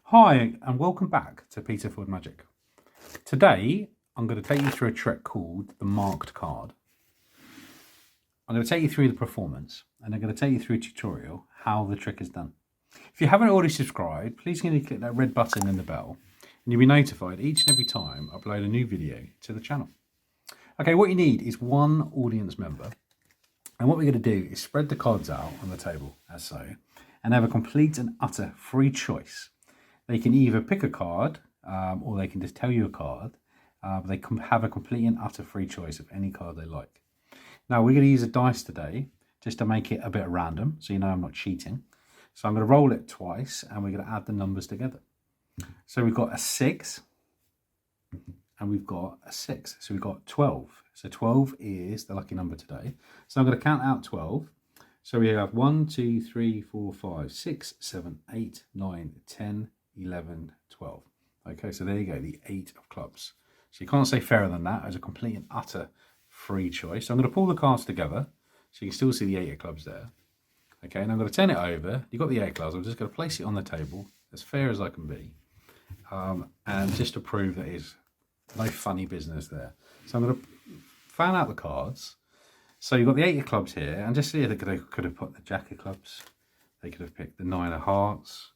Hi and welcome back to peterfordmagic. Today I'm going to take you through a trick called the marked card. I'm going to take you through the performance and I'm going to take you through a tutorial how the trick is done. If you haven't already subscribed, please click that red button and the bell and you'll be notified each and every time I upload a new video to the channel. Okay, what you need is one audience member, and what we're going to do is spread the cards out on the table as so and have a complete and utter free choice. They can either pick a card or they can just tell you a card. But they can have a complete and utter free choice of any card they like. Now we're going to use a dice today just to make it a bit random, so you know I'm not cheating. So I'm going to roll it twice and we're going to add the numbers together. So we've got a 6 and we've got a 6. So we've got 12. So 12 is the lucky number today. So I'm going to count out 12. So we have 1, 2, 3, 4, 5, 6, 7, 8, 9, 10, 11, 12. Okay, so there you go, the 8 of clubs. So you can't say fairer than that as a complete and utter free choice. So I'm going to pull the cards together so you can still see the 8 of clubs there. Okay, and I'm going to turn it over. You've got the 8 of clubs. I'm just going to place it on the table as fair as I can be. And just to prove that it's no funny business there. So I'm going to fan out the cards. So you've got the 8 of clubs here, and just see they could have put the Jack of clubs. They could have picked the 9 of hearts.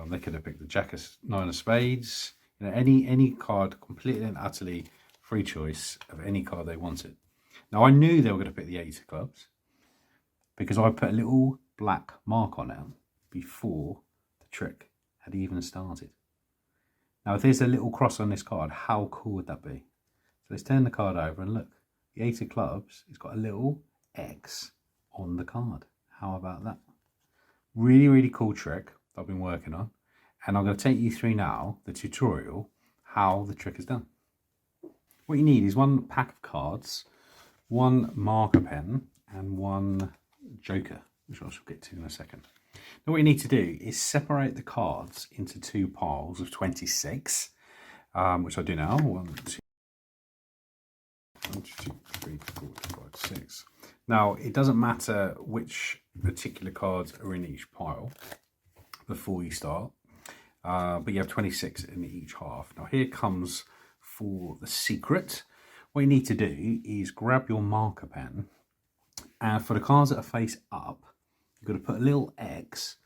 They could have picked the 9 of spades. You know, any card, completely and utterly free choice of any card they wanted. Now I knew they were going to pick the 8 of clubs because I put a little black mark on it before the trick had even started. Now if there's a little cross on this card, how cool would that be? So let's turn the card over and look. The 8 of clubs, it's got a little X on the card. How about that? Really, really cool trick that I've been working on. And I'm going to take you through now the tutorial, how the trick is done. What you need is one pack of cards, one marker pen, and one joker, which I shall get to in a second. Now what you need to do is separate the cards into two piles of 26, which I do now. 1, 2, 3, 4, 5, 6. Now, it doesn't matter which particular cards are in each pile before you start, but you have 26 in each half. Now, here comes for the secret. What you need to do is grab your marker pen, and for the cards that are face up, you've got to put a little X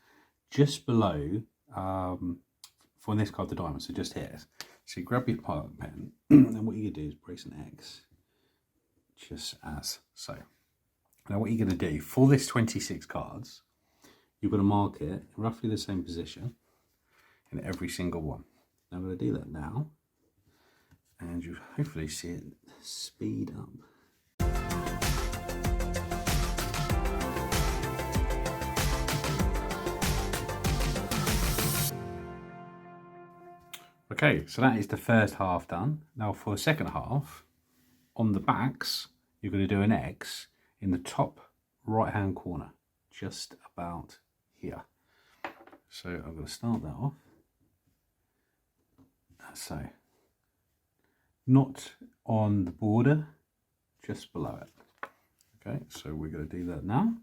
just below, for this card, the diamond, so just here. So you grab your marker pen, and what you're going to do is brace an X. Just as so. Now what you're going to do for this 26 cards, you're going to mark it in roughly the same position in every single one. Now I'm going to do that now, and you hopefully see it speed up. Okay, so that is the first half done. Now for the second half, on the backs, you're going to do an X in the top right hand corner, just about here. So I'm going to start that off. So, not on the border, just below it. Okay, so we're going to do that now.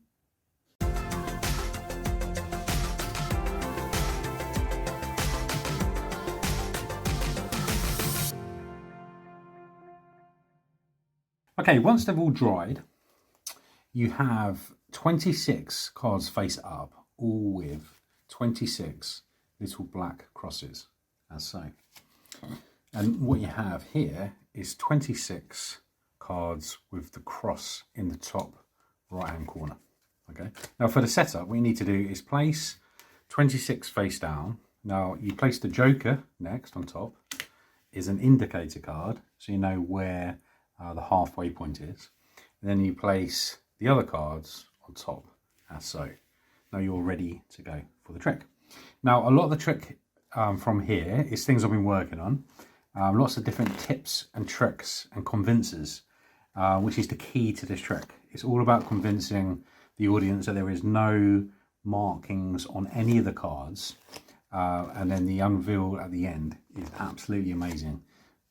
Okay, once they've all dried, you have 26 cards face up, all with 26 little black crosses, as so. And what you have here is 26 cards with the cross in the top right-hand corner. Okay. Now for the setup, what you need to do is place 26 face down. Now you place the joker next on top, is an indicator card, so you know where the halfway point is. And then you place the other cards on top, as so. Now you're ready to go for the trick. Now a lot of the trick from here is things I've been working on. Lots of different tips and tricks and convinces, which is the key to this trick. It's all about convincing the audience that there is no markings on any of the cards, and then the unveil at the end is absolutely amazing.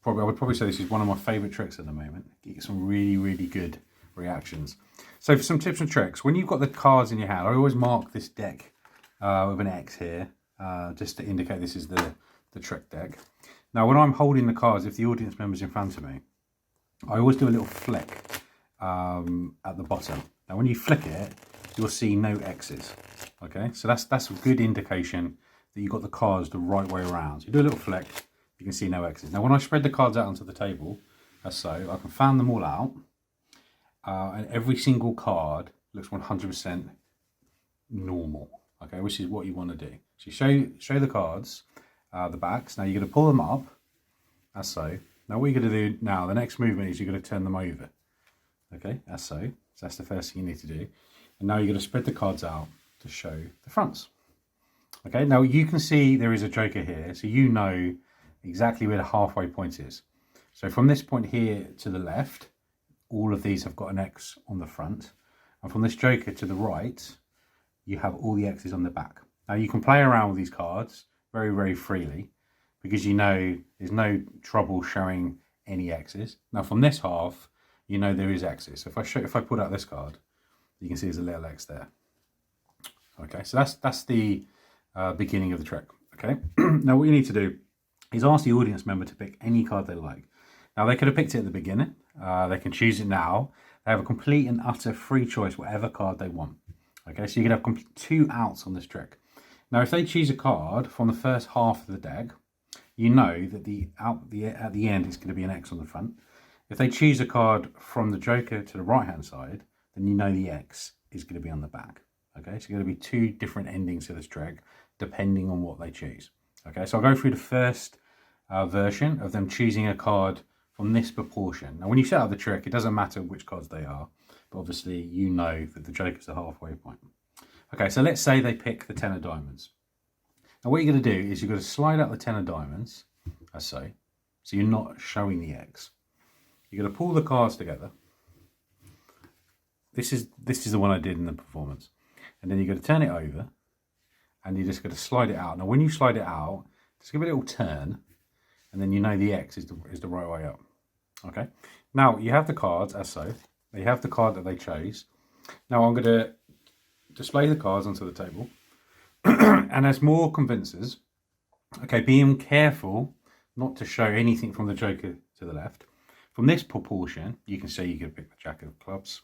I would probably say this is one of my favourite tricks at the moment. You get some really, really good reactions. So for some tips and tricks, when you've got the cards in your hand, I always mark this deck with an X here, just to indicate this is the trick deck. Now, when I'm holding the cards, if the audience member's in front of me, I always do a little flick at the bottom. Now, when you flick it, you'll see no X's. Okay, so that's a good indication that you got the cards the right way around. So you do a little flick, you can see no X's. Now, when I spread the cards out onto the table, as so, I can fan them all out, and every single card looks 100% normal. Okay, which is what you want to do. So you show the cards, the backs. Now you're going to pull them up, as so. Now what you're going to do now, the next movement is you're going to turn them over. Okay, as so. So that's the first thing you need to do. And now you're going to spread the cards out to show the fronts. Okay, now you can see there is a joker here, so you know exactly where the halfway point is. So from this point here to the left, all of these have got an X on the front. And from this joker to the right, you have all the X's on the back. Now you can play around with these cards very, very freely because you know there's no trouble showing any X's. Now from this half, you know there is X's. So if I put out this card, you can see there's a little X there. Okay, so that's the beginning of the trick. Okay, now what you need to do is ask the audience member to pick any card they like. Now they could have picked it at the beginning. They can choose it now. They have a complete and utter free choice, whatever card they want. Okay, so you can have 2 outs on this trick. Now, if they choose a card from the first half of the deck, you know that at the end it's going to be an X on the front. If they choose a card from the joker to the right-hand side, then you know the X is going to be on the back. Okay, so going to be 2 different endings to this trick, depending on what they choose. Okay, so I'll go through the first version of them choosing a card from this proportion. Now, when you set up the trick, it doesn't matter which cards they are, but obviously you know that the joker's the halfway point. Okay, so let's say they pick the 10 of diamonds. Now what you're going to do is you're going to slide out the 10 of diamonds, as so you're not showing the X. You're going to pull the cards together. This is the one I did in the performance. And then you're going to turn it over, and you're just going to slide it out. Now when you slide it out, just give it a little turn, and then you know the X is the right way up. Okay, now you have the cards, as so. You have the card that they chose. Now I'm going to display the cards onto the table. And as more convincers, okay, being careful not to show anything from the joker to the left. From this proportion, you can see you could pick the jack of clubs.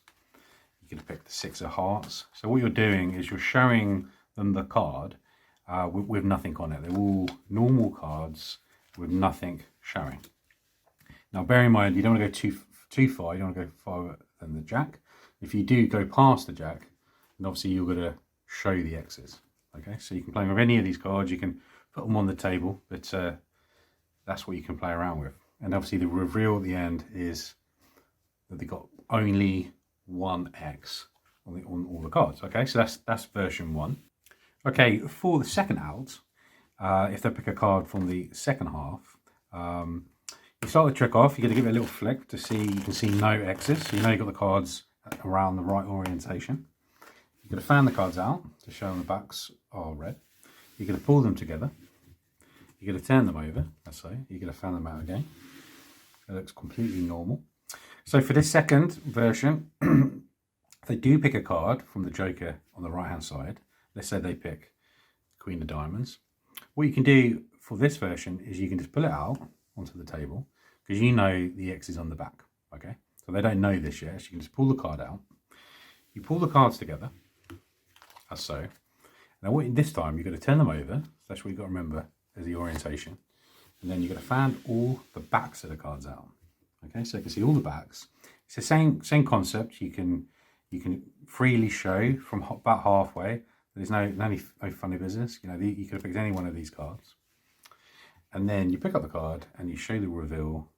You could pick the 6 of hearts. So what you're doing is you're showing them the card with nothing on it. They're all normal cards with nothing showing. Now bear in mind, you don't want to go too far. You don't want to go farther than the jack. If you do go past the jack, then obviously you're going to show the X's. Okay, so you can play with any of these cards. You can put them on the table, but that's what you can play around with. And obviously the reveal at the end is that they got only 1 X on all the cards. Okay, so that's version 1. Okay, for the second out, if they pick a card from the second half, you start the trick off. You're going to give it a little flick to see, you can see no X's. So you know you've got the cards around the right orientation. You're going to fan the cards out to show them the backs are red. You're going to pull them together. You're going to turn them over, that's so. You're going to fan them out again. It looks completely normal. So for this second version, if they do pick a card from the joker on the right hand side, let's say they pick Queen of Diamonds, what you can do for this version is you can just pull it out onto the table because you know the X is on the back. Okay, so they don't know this yet, so you can just pull the card out. You pull the cards together, as so. Now this time you're going to turn them over, so that's what you've got to remember as the orientation, and then you're going to fan all the backs of the cards out. Okay, so you can see all the backs. It's the same concept. You can freely show from about halfway. There's no funny business. You know, you could have picked any one of these cards, and then you pick up the card and you show the reveal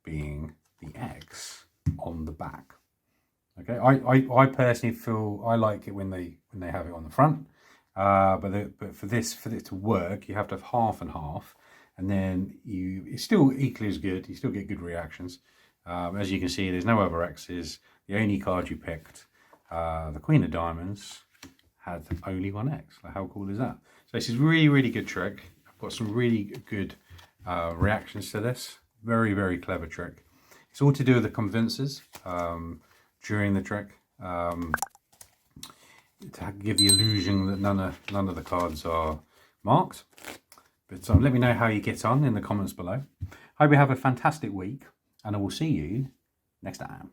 being the X on the back. Okay, I personally feel I like it when they have it on the front, but for it to work, you have to have half and half, and then it's still equally as good. You still get good reactions. As you can see, there's no other X's. The only card you picked, the Queen of Diamonds, had only 1 X. Like, how cool is that? So this is really, really good trick. I've got some really good reactions to this. Very, very clever trick. It's all to do with the convincers during the trick, to give the illusion that none of the cards are marked. But let me know how you get on in the comments below. Hope you have a fantastic week, and I will see you next time.